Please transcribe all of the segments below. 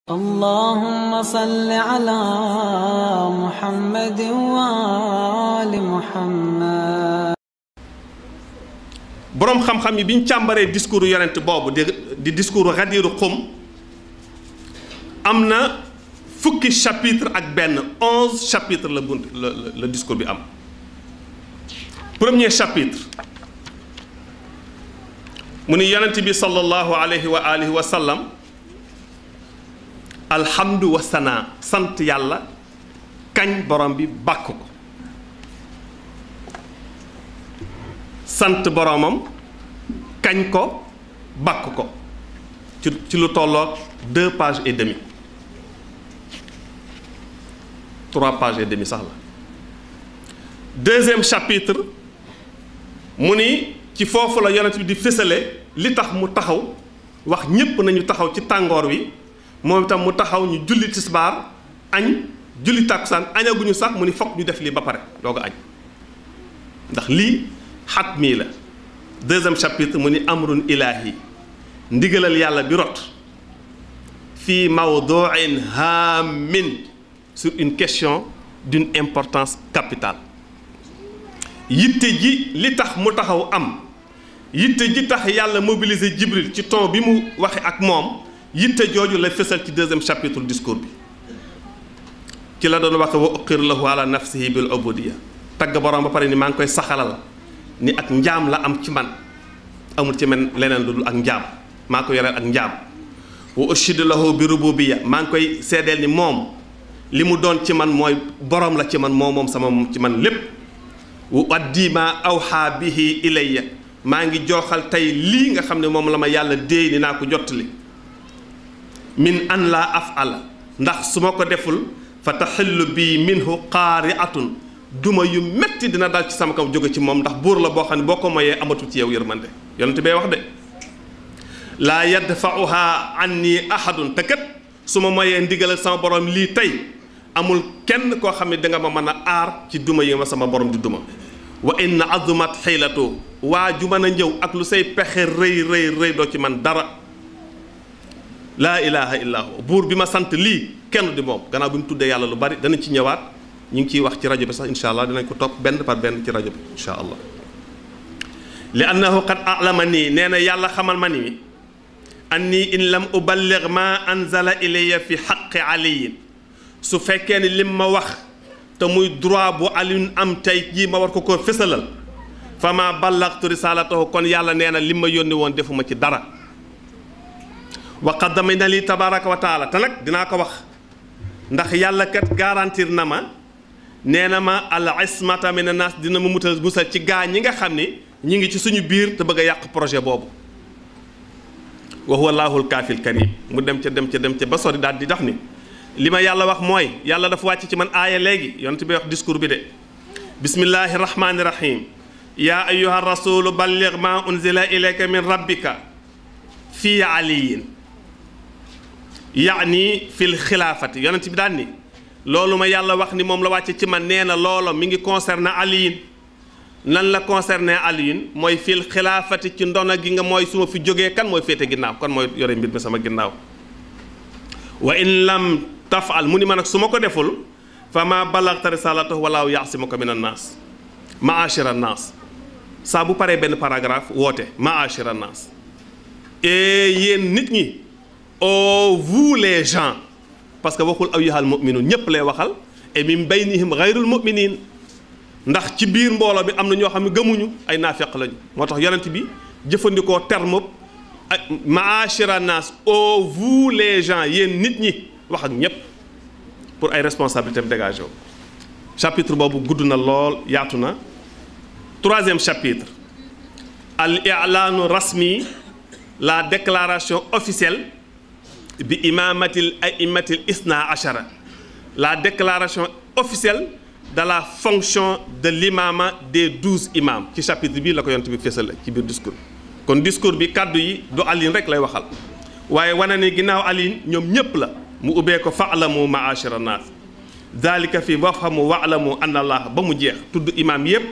اللهم صل على محمد وآل محمد. boroom xam-xam yi bi ñu càmbaree discours yonent boobu di discours Ghadir Khoum am na fukki chapitre ak benn 11 chapitre la discours bi am. Premier chapitre mu ni yonent bi sallallahu alayhi wa alihi wa sallam alhamdu wa sanaa sant yàlla kañ borom bi bàkk ko sant boromam kañ ko bàkk ko ci lu tolloog 2 pages et demi 3 pages et demi sax la. Deuxième chapitre mu ni ci foofu la yonent bi di fësale li tax mu taxaw wax ñépp nañu taxaw ci tàngoor wi moom itam mu taxaw ñu julli tisbaar añ julli tàkkusaan añaguñu sax mu ni fokk ñu def lii ba pare doog a añ ndax lii xat mii la. Deuxième chapitre mu ni amrun ilaahi ndigalal yàlla bi rot fii mawduin haamin sur une question d'une importance capitale. yitte ji li tax mu taxaw am yitte ji tax yàlla mobiliser Jibril ci ton bi mu waxe ak moom yitte jooju la fësal ci deuxième chapitre discours bi ci la doon waxe wa uqir lahu ala nafsihi bil ubudiyya tagg borom ba pare ni maa ngi koy saxalal ni ak njaam la am ci man amul ci man leneen lu dul ak njaam maa ko yoreel ak njaam wa ushidu lahu bi rububiyya maa ngi koy seedeel ni moom li mu doon ci man mooy borom la ci man moom sama moom ci man lépp wa addi ma awha bihi ilayya maa ngi jooxal tey lii nga xam ne moom la ma yàlla déey ni naa ko jottali min an laa af'ala ndax su ma ko deful fa taxillu bii minhu qaari'atun duma yu metti dina dal ci sama kaw jóge ci moom ndax buur la boo xam ne boo ko moyee amatul ci yow yërmande yonent bee wax de laa yadfa'uha anni ahadun te kat su ma moyee ndigalal sama borom lii tey amul kenn koo xam ne danga ma mën a aar ci duma yi ma sama borom di duma wa inna azumat xiilatu waa ju mën a ñëw ak lu say pexe rëy doo ci man dara laa ilaha illa hu buur bi ma sant lii kenn di moom gannaaw bi mu tuddee yàlla lu bari danañ ci ñëwaat ñu ngi ciy wax ci rajo bi sax insha allah dinañ ko topp benn par benn ci rajo bi insha allah li annahu qad alama nii nee na yàlla xamal ma ni anni in lam uballigh ma anzala ilayya fi xaqi aliyin su fekkee ni lim ma wax te muy droit bu Alioune am tey jii ma war ko fësalal fa ma ballagtu risalatahu kon yàlla nee na lim ma yónni woon defuma ci dara wa qaddamana li tabaraka wa taala te nag dinaa ko wax ndax yàlla kat garantir na ma nee na ma al ismata min nas dina ma musal ci gaa ñi nga xam ni ñi ngi ci suñu biir te bëgg a yàq projet boobu wa huwa allahul kaafil karim mu dem ca ba sori daal di tax ni li ma yàlla wax mooy yàlla dafa wàcc ci man aaya léegi yonent bi wax discours bi de bismillahi rahmani rahim yaa ayyuha rasulu balligh ma unzila ilayka min rabbika fii aliyin yaani fil xilaafati yonent bi daan ni loolu ma yàlla wax ni moom la wàcce ci man nee na loolo mi ngi concerné aliyin nan la concerné aliyin mooy fil xilaafati ci ndona gi nga mooy su ma fi jógee kan mooy féete ginnaaw kan mooy yore mbir mi sama ginnaaw wa in lam tafal mu ni ma nag su ma ko deful fa ma balagta risalatahu walaahu yaasimuka min annaas maachira annaas saa bu paree benn paragraphe woote maachira annaas et yéen nit ñi ô vous les gens parce que waxul ayyuhal mu'minun ñépp lay waxal et min baynihim ghayrul mu'minin ndax ci biir mbooloo bi am na ñoo xam ne gëmuñu ay naafeq lañu moo tax yonent bi jëfandikoo terme maachira annaas ô vous les gens yéen nit ñi wax ak ñépp pour ay responsabilités dégagé wu chapitre boobu gudd na lool yaatu na. Troisième chapitre al i'laanu rasmi la déclaration officielle bi imamatil a'immatil isna achara la déclaration officielle de la fonction de l'imama des 12 imams ci chapitre bii la ko yonent bi fésal ci biir discours kon discours bi kàddu yi du Alioune rek lay waxal waaye wane ne ginnaaw Alioune ñoom ñépp la mu ubbee ko fa'lamu ma'ashara naas dhalika fi wafhamu wa'lamu anna allah ba mu jeex tudd imam yépp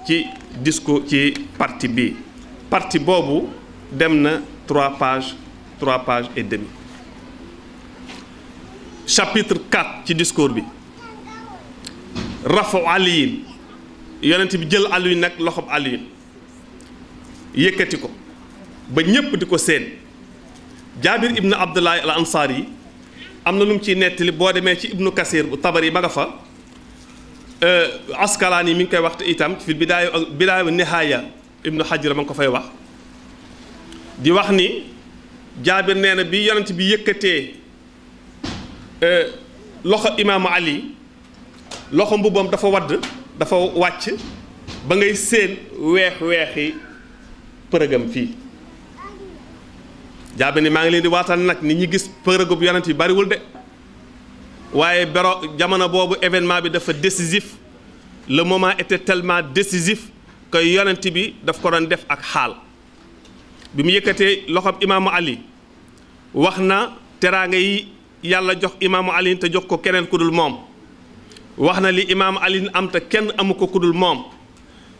ci discours ci partie bii partie boobu dem na 3 pages et demi chapitre 4 ci discours bi rafu aliyin yonent bi jël aliyin nag loxob aliyin yëkkati ko ba ñépp di ko seen jaabir ibnu abdullahi al ansaar yi am na lu mu ciy nettali boo demee ci ibnu kasir bu tabari ma nga fa askalaani mi ngi koy wax te itam fi bidaaya wa nihaaya ibnu xajira ma ngi ko fay wax di wax ni jaabir nee na bi yonent bi yëkkatee loxo imaamu ali loxo mbubbam dafa wadd dafa wàcc ba ngay séen weexi përëgam fii jaabir ni maa ngi leen di waatal nag nit ñi gis përëgub yonent bi bariwul de waaye jamono boobu événement bi dafa décisif le moment était tellement décisif que yonent bi daf ko doon def ak xaal bi mu yëkkatee loxob imaamu ali wax na teraanga yi yàlla jox imaamu ali te jox ko keneen ku dul moom wax na li imaamu ali am te kenn amu ko ku dul moom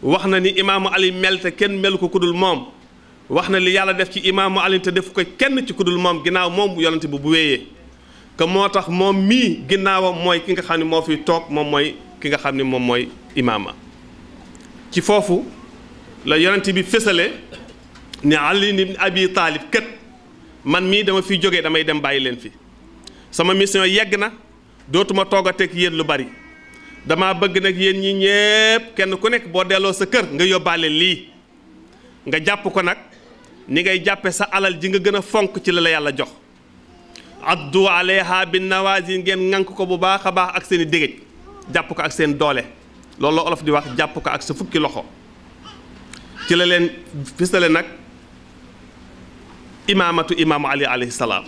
wax na ni imaamu ali mel te kenn melu ko ku dul moom wax na li yàlla def ci imaamu ali te def ko kenn ci ku dul moom ginnaaw moom yonent bi bu wéyee que moo tax moom mii ginnaawam mooy ki nga xam ne moo fiy toog moom mooy ki nga xam ne moom mooy imaama ci foofu la yonent bi fësale ne Ali ibn Abi Taalib kët man mii dama fiy jógee damay dem bàyyi leen fi sama mission yegg na dootuma toogateeg yéen lu bari dama bëgg nag yéen ñi ñépp kenn ku nekk boo delloo sa kër nga yóbbaale lii nga jàpp ko nag ni ngay jàppe sa alal ji nga gën a fonk ci la la yàlla jox addu alayha bin nawazin ngeen ŋànk ko bu baax a baax ak seen i dégéej jàpp ko ak seen doole loolu la olof di wax jàpp ko ak sa fukki loxo ci la leen fisale nag imaamatu imaamu ali alayhi salaam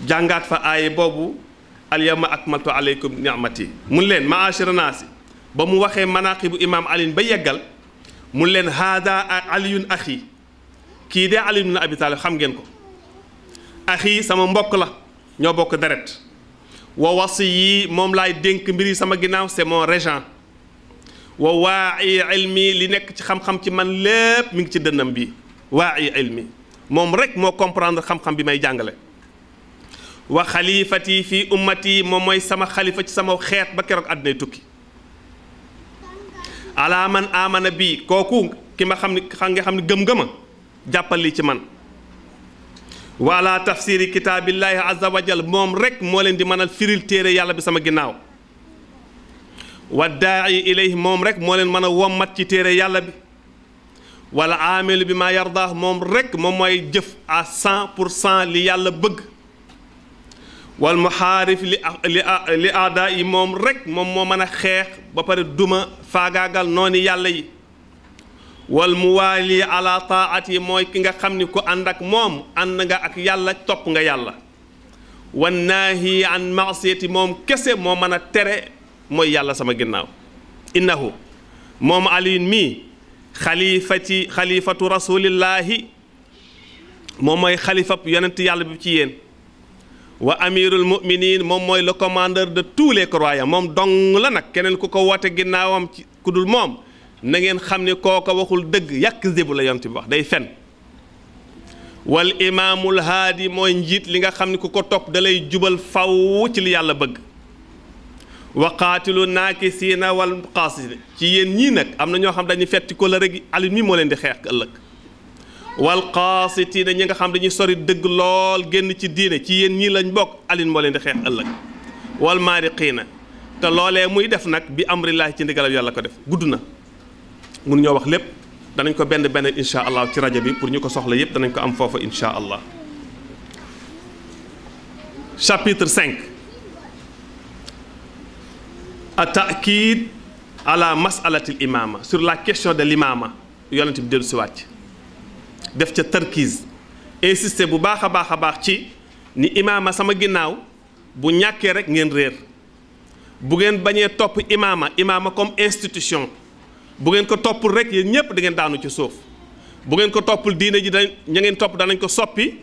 jàngaat fa aaye boobu al yawma akmaltu alaykum ni'mati mun leen ma'ashira naasi ba mu waxee manaqibu imaam ali ba yeggal mun leen haada aliyun axi kii dee ali ibn abi talib xam ngeen ko axi sama mbokk la ñoo bokk deret wa wasi yi moom laay dénk mbir yi sama ginnaaw c'est mon régent wa waa'i ilmi li nekk ci xam-xam ci man lépp mi ngi ci dënnam bi waa'i ilmi moom rek moo comprendre xam-xam bi may jàngale wa xalifati fii ummati moom mooy sama xalifa ci sama xeet ba keroog àddinay tukki ala man amana bii kooku ki ma xam ni nga xam ne gëm-gëma jàppal li ci man wala tafsiri kitaabillahi azza wa jal moom rek moo leen di mënal firil téere yàlla bi sama ginnaaw wa daa'i ilayhi moom rek moo leen mën a wommat ci téere yàlla bi wala aamilu bi ma yardah moom rek moom mooy jëf à 100% li yàlla bëgg wal muhaarif li aada yi moom rek moom moo mën a xeex ba pare duma faagaagal noonu yàlla yi wal muwaali ala taat yi mooy ki nga xam ni ku ànd ak moom ànd nga ak yàlla topp nga yàlla wan naahi an maasiyati moom kese moo mën a tere mooy yàlla sama ginnaaw innahu moom aliin mii xalifatu rasulillahi moom mooy xalifab yonent yàlla bi ci yéen wa amirul muminin moom mooy le commandeur de tous les croyants moom dong la nag keneen ku ko woote ginnaawam ci ku dul moom na ngeen xam ne kooko waxul dëgg yàq zibu la yonent bi wax day fen wal imaamul haadi mooy njiit li nga xam ne ku ko topp da lay jubal faw ci li yàlla bëgg wa qaatilu naakisiina wal qaasisiina ci yéen ñii nag am na ñoo xam dañuy fetti ko la rek Ali mi moo leen di xeex ëllëg wal qaasitiina ñi nga xam dañuy sori dëgg lool génn ci diine ci yéen ñii lañ bokk Ali moo leen di xeex ëllëg wal maariqiina te loolee muy def nag bi amrillaahi ci ndigalal yàlla ko def gudd na mun ñoo wax lépp danañ ko benn insha allah ci rajo bi pour ñu ko soxla yépp danañ ko am foofa insha allah chapitre 5 at-ta'kid ala mas'alati al-imama sur la question de l'imama yonent bi dellu si wàcc def ca tarkiz insister bu baax a baax ci ni imaama sama ginnaaw bu ñàkkee rek ngeen réer bu ngeen bañee topp imaama comme institution bu ngeen ko toppul rek yéen ñëpp da ngeen daanu ci suuf bu ngeen ko toppul diine ji ña ngeen topp danañ ko soppi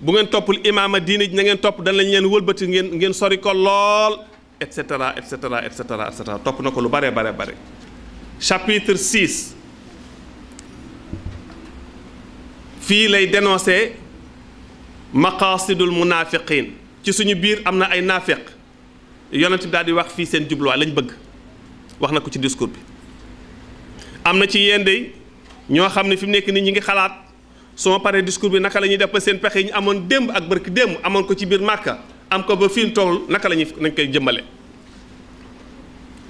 bu ngeen toppul imaama diine ji ña ngeen topp danañ leen wëlbati ngeen sori ko lool et cetera et cetera et cetera et cetera topp na ko lu bare chapitre 6 fii lay dénoncer maqasidul munafiqin ci suñu biir am na ay naafeq yonent bi daal di wax fii seen jubluwaay lañ bëgg wax na ko ci discours bi. am na ci yéen de ñoo xam ne fi mu nekk nii ñi ngi xalaat su ma paree discours bi naka la ñuy def ba seen pexe yi ñu amoon démb ak barki démb amoon ko ci biir Màkka am ko ba fii toll naka la ñuy nañ koy jëmmale.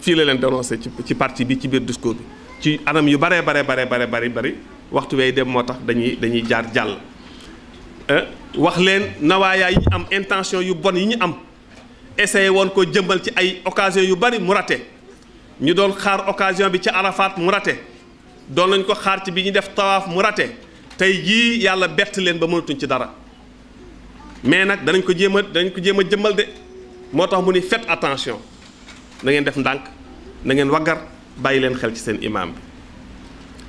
fii la leen dénoncé ci parti bi ci biir discours bi ci anam yu baree bari waxtu wey dem moo tax dañuy jaar jàll. wax leen nawaayaa yi ñu am intention yu bon yi ñu am essayé woon ko jëmbal ci ay occasion yu bari mu raté ñu doon xaar occasion bi ci Arafat mu raté doon nañ ko xaar ci bi ñu def tawaaf mu raté tey jii yàlla bett leen ba mënatuñ ci dara mais nag danañ ko jéem a jëmmal de moo tax mu ni faites attention na ngeen def ndànk na ngeen waggar bàyyi leen xel ci seen imam bi.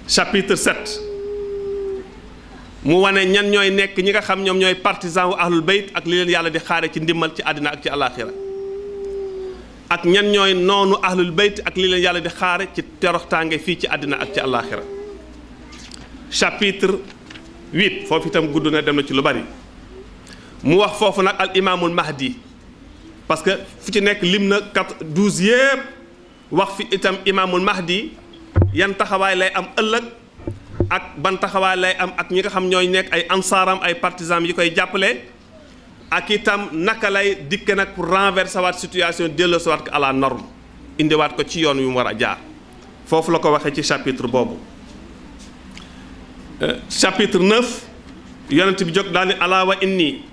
chapitre 7 mu wane ñan ñooy nekk ñi nga xam ñoom ñooy partisan wu ahlul bayt ak li leen yàlla di xaare ci ndimmal ci àddina ak ci alaxira ak ñan ñooy noonu ahlul bayt ak li leen yàlla di xaare ci toroxtaange fii ci àddina ak ci alaxira. chapitre 8 foofu itam gudd na dem na ci lu bari mu wax foofu nag al imaamul mahdi parce que fu ci nekk lim na 12 yépp wax fi itam imaamul mahdi yan taxawaay lay am ëllëg ak ban taxawaay lay am ak ñi nga xam ñooy nekk ay ansaaram ay partisans yi koy jàppale ak itam naka lay dikke nag pour renverser waat situation delloosiwaat ko à la norme indiwaat ko ci yoon wi mu war a jaar foofu la ko waxee ci chapitre boobu. chapitre 9 yonent bi jóg daal ni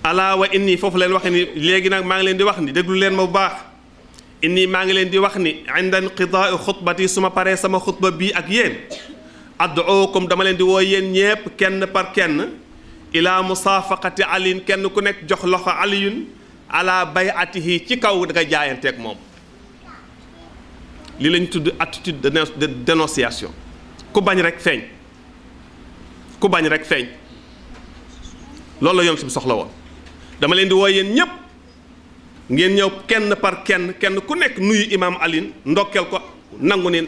alaa wa inni foofu leen waxe ni léegi nag maa ngi leen di wax ni déglu leen ma bu baax inni maa ngi leen di wax ni inda inqidaai xutbati su ma paree sama xutba bii ak yéen ad'uukum dama leen di woo yéen ñépp kenn par kenn ila musaafaqati aliin kenn ku nekk jox loxo aliyun ala bayatihi ci kaw da nga jaayanteeg moom li lañ tudd attitude de dénonciation ku bañ rek feeñ loolu la yonent bi soxla woon dama leen di woo yéen ñépp ngeen ñëw kenn par kenn ku nekk nuyu imaam Ali ndokkeel ko nangu ni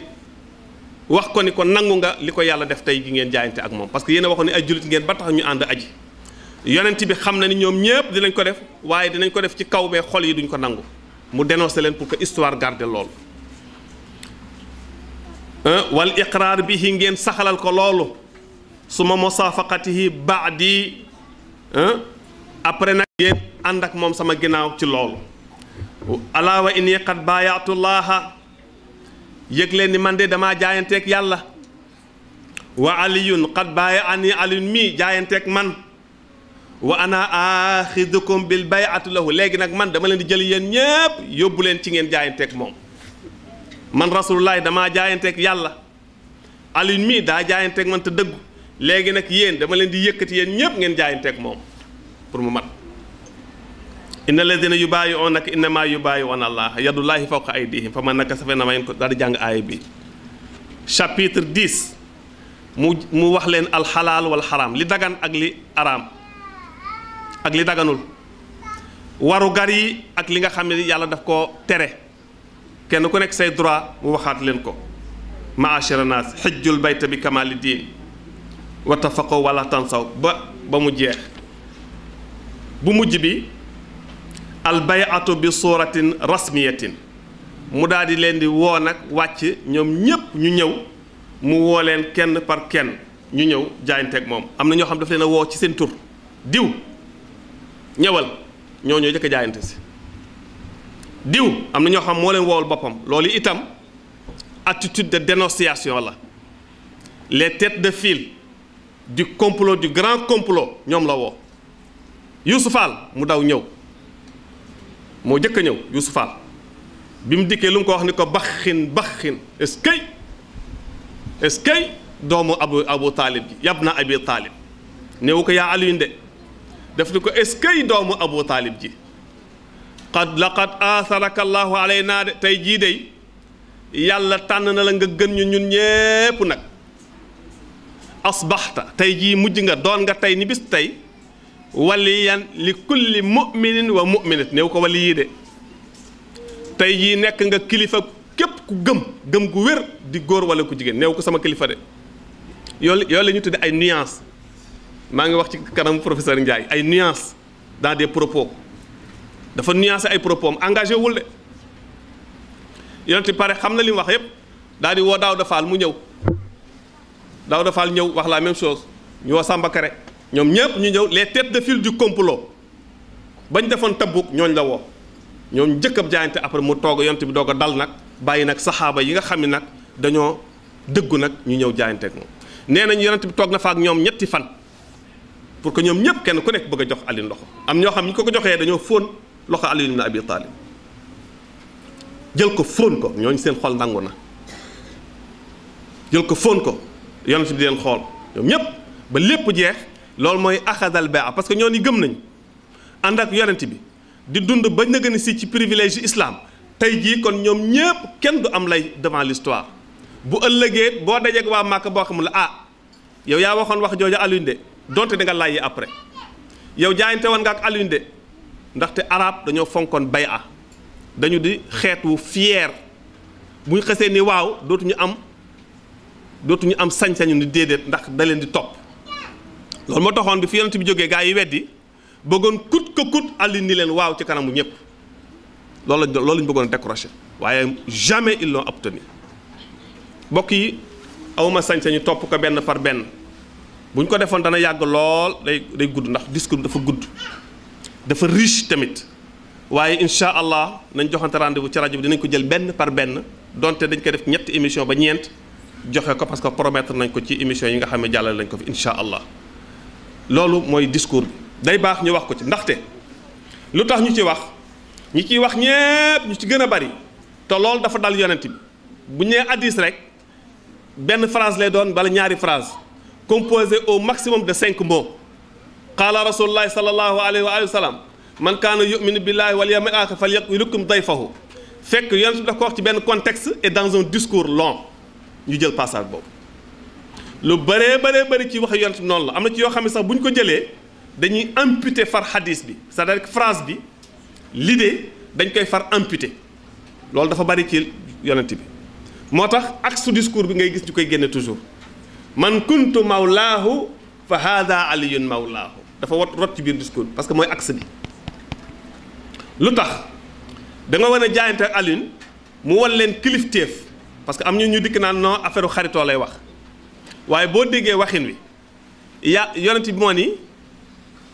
wax ko ni ko nangu nga li ko yàlla def tey gi ngeen jaayante ak moom parce que yéen a waxoon ni ay jullit ngeen ba tax ñu ànd aji yonent bi xam na ni ñoom ñépp dinañ ko def waaye dinañ ko def ci kaw mais xol yi duñ ko nangu mu dénoncé leen pour que histoire garde loolu wal iqraar bihi ngeen saxalal ko loolu suma musaafaqatihi baadi après nag yéen ànd ak moom sama ginnaaw ci loolu alaa wa inni qad baayaatullaaha yëg leen ni man de damaa jaayanteeg yàlla wa aliyun qad baaya ani aliyun mii jaayanteeg man wa ana aaxidukum bil bay'ati lahu léegi nag man dama leen di jël yéen ñépp yóbbu leen ci ngeen jaayanteeg moom man rasulullahi damaa jaayanteeg yàlla aliyun mii daa jaayanteeg man te dëggu léegi nag yéen dama leen di yëkkati yéen ñépp ngeen jaayanteeg moom pour mu mat inna alladina yubaayi'unaka innama yubaayi'una allah yadullahi fawqa aydihim fa man nakasa fa innamaa yankusu daal di jàng aaya bi chapitre 10 mu wax leen alxalaal wal xaraam li dagan ak li araam ak li daganul waru gar yi ak li nga xam ne yàlla daf koo tere kenn ku nekk say droit mu waxaat leen ko ma'ashara naas xijjul bayta bi kamaali diin wa tafaqaw wala tansaw ba mu jeex bu mujj bi albayatu bi suratin rasmiyatin mu daal di leen di woo nag wàcc ñoom ñépp ñu ñëw mu woo leen kenn par kenn ñu ñëw jaayanteeg moom am na ñoo xam daf leen a woo ci seen tur diw ñëwal ñoo jëkk a jaayante si diw am na ñoo xam moo leen woowal boppam loolu itam attitude de dénonciation la les têtes de file du complot du grand complot ñoom la woo Youssouf Fall mu daw ñëw moo jëkk a ñëw Youssouf Fall bi mu dikkee lu mu ko wax ni ko baxin est-ce que doomu abu taalib ji yab na abi taalib néewu ko yaa Alioune de daf ni ko est-ce que doomu abu taalib ji laqad aatharaka allahu alayna de tey jii de yàlla tànn na la nga gën ñu ñun ñépp nag asbaxta tey jii mujj nga doon nga tey ni bis tey waliyan li kulli mu'minin wa mu'minat néew ko wali yii de tey jii nekk nga kilifa képp ku gëm gu wér di góor wala ku jigéen néew ko sama kilifa de yoolu la ñu tudde ay nuances maa ngi wax ci kanam professeur Ndiaye ay nuances dans des propos dafa nuancé ay propos am engagé wul de yonent bi pare xam na li mu wax yépp daal di woo Daouda Fall mu ñëw Daouda Fall ñëw wax la même chose ñu woo Samba Kare ñoom ñëpp ñu ñëw les têtes de file du complot bañ defoon Tabuk ñooñ la woo ñoom njëkk ab jaayante après mu toog yonent bi doog a dal nag bàyyi nag saxaaba yi nga xam ne nag dañoo dëggu nag ñu ñëw jaayante ak moom nee nañ yonent bi toog na fa ak ñoom ñetti fan pour que ñoom ñëpp kenn ku nekk bëgg a jox Ali loxo am ñoo xam ñu ko joxee dañoo fóon loxo Ali ibn Abi Talib jël ko fóon ko ñooñu seen xol nangu na jël ko fóon ko yonent bi di leen xool ñoom ñëpp ba lépp jeex loolu mooy axadal baa parce que ñoo ni gëm nañ ànd ak yonent bi di dund ba nëgëni si ci privilège islam tey jii kon ñoom ñëpp kenn du am lay devant l'histoire bu ëllëgee boo dajeeg waa Màkka boo xamul la yow yaa waxoon wax jooju Alioune de donte da nga laaj yi après yow jaayante woon nga ak Alioune de ndaxte arab dañoo fonkoon bay'a dañu di xeet wu fier bu ñu xesee ni waaw dootuñu am sañ-sañu ni déedéet ndax da leen di topp loolu moo taxoon bi fi yonent bi jógee gaa yi weddi bëggoon kut ko kut Alioune ni leen waaw ci kanamu ñëpp loolu lañ bëggoon décrocher waaye jamais ils l'ont obtenu mbokk yi awma sañ-sañu topp ko benn par benn bu ñu ko defoon dana yàgg lool day gudd ndax discours dafa gudd dafa riche tamit waaye incha allah nañ joxante rendez-vous ci rajo bi dinañ ko jël benn par benn donte dañ koy def ñetti émission ba ñeent joxe ko parce que promettre nañ ko ci émission yi nga xam ne jàllale nañ ko fi incha allah loolu mooy discours bi day baax ñu wax ko ci ndaxte lu tax ñu ci wax ñi ciy wax ñépp ñu ci gën a bari te loolu dafa dal yonent bi bu ñu nee hadiis rek benn phrase lay doon bala ñaari phrase composée au maximum de 5 mots qaala rasulullahi sallallahu alayhi wa sallam man kaana yuminu billahi wal yawmil aaxir falyukrim dayfahu fekk yonent bi daf ko wax ci benn contexte et dans un discours long ñu jël passage boobu lu bëree ci wax yonent bi noonu la am na ci yoo xam ne sax bu ñu ko jëlee dañuy amputer far hadis bi c'est-à-dire que phrase bi l'idée dañ koy far amputer loolu dafa bëri ci yonent bi moo tax axe su discours bi ngay gis ñu koy génne toujours man kuntu mawlaahu fa hada aliyun mawlaahu dafa rot ci biir discours bi parce que mooy axe bi lu tax da nga war a jaayante ak Alioune mu wan leen kilifteef parce que am ñu dikk naan non affaire xaritoo lay wax waaye boo déggee waxin wi yonent bi moo ni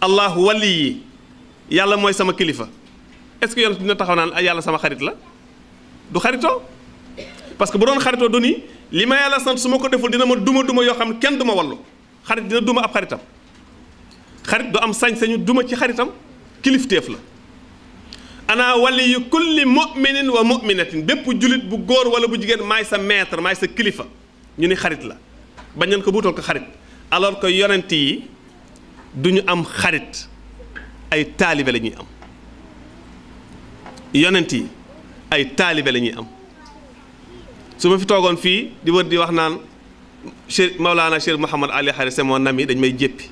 allahu wali yi yàlla mooy sama kilifa est-ce que yonent dina taxaw naan yàlla sama xarit la du xaritoo parce que bu doon xaritoo du ni li ma yàlla sant su ma ko deful dina ma duma yoo xam ne kenn du ma wallu xarit dina duma ab xaritam xarit du am sañ-sañu duma ci xaritam kilifteef la ana waliyu kulli mu'minin wa mu'minatin bépp julit bu góor wala bu jigéen maay sa maître maay sa kilifa ñu ni xarit la bañ leen ko buutal ko xarit alors que yonent yi du ñu am xarit ay taalibe la ñuy am yonent yi ay taalibe la ñuy am su ma fi toogoon fii di wër di wax naan Cheikh Maulana Cheikh Mouhamad Ali Khari c'est mon ami dañ may jéppi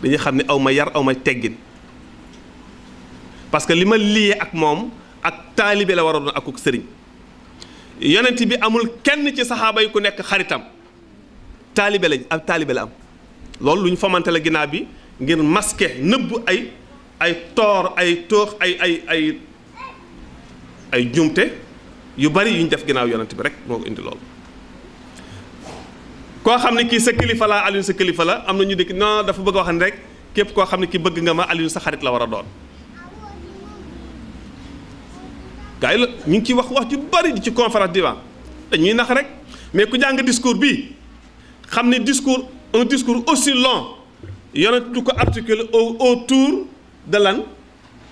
dañuy xam ne aw ma yar aw ma teggin parce que li ma lié ak moom ak taalibe la war a doon akuk sëriñ yonent bi amul kenn ci saxaaba yi ku nekk xaritam taalibe lañ ak taalibe la am loolu lu ñu fomante la ginnaaw bi ngir masquer nëbb ay toor ay toox ay jumte yu bari yu ñu def ginnaaw yonent bi rek moo ko indi loolu koo xam ne kii sa kilifa la Alioune sa kilifa la am na ñu dikk non dafa bëgg a wax ne rek képp koo xam ne kii bëgg nga ma Alioune sa xarit la war a doon gars yi la ñu ngi ciy wax ju bari di ci conférence divan dañuy nax rek mais ku jàng discours bi xam ne un discours aussi long yonent du ko articuler autour de lan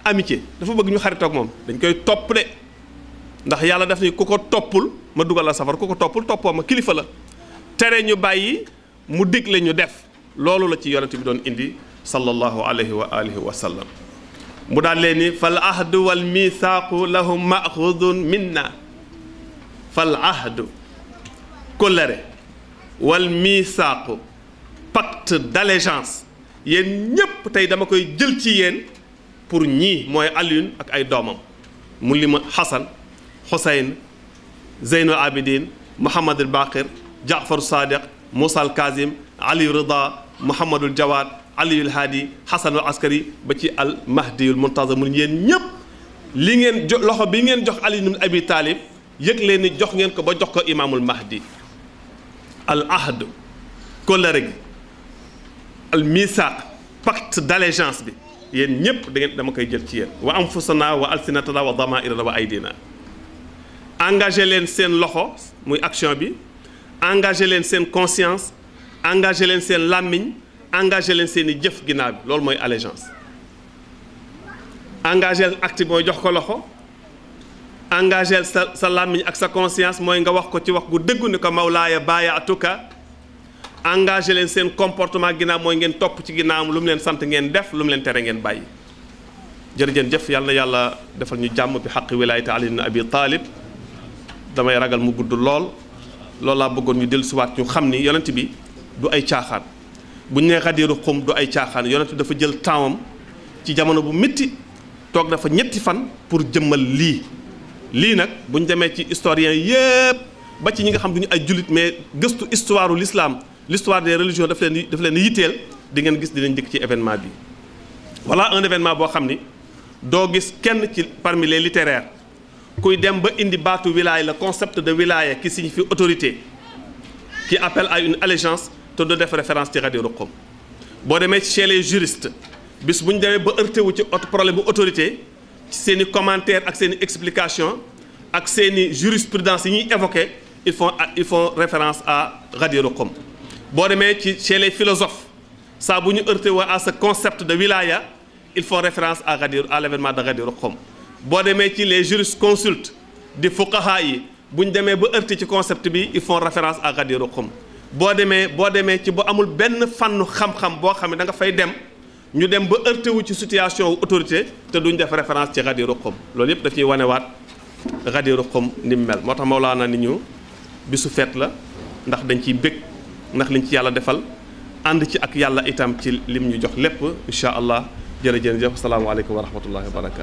amitié dafa bëgg ñu xaritoog moom dañ koy topp de ndax yàlla def ni ku ko toppul ma dugal la safar ku ko toppul toppoo ma kilifa la tere ñu bàyyi mu digle ñu def loolu la ci yonent bi doon indi sallallahu alayhi wa alihi wa sallam mu daal leen ni fal ahdu wal misaaqu lahum maxudun minna fal ahdu kóllëre wal misaaqu pacte d'allégeance yéen ñépp tey dama koy jël ci yéen pour ñii mooy Alioune ak ay doomam mu li ma Xasan Xuseyn Zeynul Abidin Mouhamadul Baqir Jaafar Sadiq Moussa al Kazim Ali Rida Mouhamadul Jawad Aliyul Haadi Hasanul Askari ba ci al Mahdiyul Muntazar mu yéen ñëpp li ngeen loxo bi ngeen jox Ali ibn Abi Talib yëg leen ni jox ngeen ko ba jox ko imaamul Mahdi. al ahd kóllëre gi al misaaq pacte d'allégeance bi yéen ñëpp da ngeen dama koy jël ci yéen wa anfusana wa alsinatana wa damairana wa aydina engagé leen seen loxo muy action bi engagé leen seen conscience engagé leen seen làmmiñ engagé leen seen i jëf ginnaaw bi loolu mooy allégeance engagé acte mooy jox ko loxo engagé sa làmmiñ ak sa conscience mooy nga wax ko ci wax gu dëggu ni ko mawlaaya baayaatuka engagé leen seen comportement ginnaaw mooy ngeen topp ci ginnaawam lu mu leen sant ngeen def lu mu leen tere ngeen bàyyi jërëjëf yàlla na yàlla defal ñu jàmm bi xaqi wilaayati Ali ibn Abi Talib damay ragal mu gudd loolu laa bëggoon ñu dellusiwaat ñu xam ni yonent bi du ay caaxaan bu ñu nee Xadiru Xum du ay caaxaan yonent bi dafa jël tempsam ci jamono bu métti toog dafa ñetti fan pour jëmmal lii nag bu ñu demee ci historien yépp ba ci ñi nga xam duñu ay jullit mais gëstu histoire u l'islam l'histoire des religions daf leen yitteel di ngeen gis dinañ dikk ci événement bi. voilà un événement boo xam ni doo gis kenn ci parmi les littéraires kuy dem ba indi baatu wilaya le concept de wilaya qui signifie autorité qui appelle à une allégeance te du def référence ci Xadiru Xum boo demee chez les juristes bis bu ñu demee ba heurté wu ci problème bu autorité. seen i commentaires ak seen i explication ak seen i jurisprudence yi ñuy évoqué ils font référence à Xadiru Xum boo demee ci chez les philosophes saa bu ñu heurté woo à ce concept de wilaya ils font référence à l'événement de Xadiru Xum boo demee ci les jurisconsultes di fuqaha yi bu ñu demee ba heurté ci concept bi ils font référence à Xadiru Xum boo demee ci bu amul benn fànnu xam-xam boo xam ne da nga fay dem ñu dem ba heurté wu ci situation wu autorité te duñ def référence ci Xadiru Xum loolu yëpp daf ñuy wanewaat Xadiru Xum ni mu mel moo tax Mawlaana ni ñu bisu feet la ndax dañ ciy bég ndax liñ ci yàlla defal ànd ci ak yàlla itam ci lim ñu jox lépp incha allah jërëjëf asalaamaaleykum wa rahmatullahi wa barakaatu.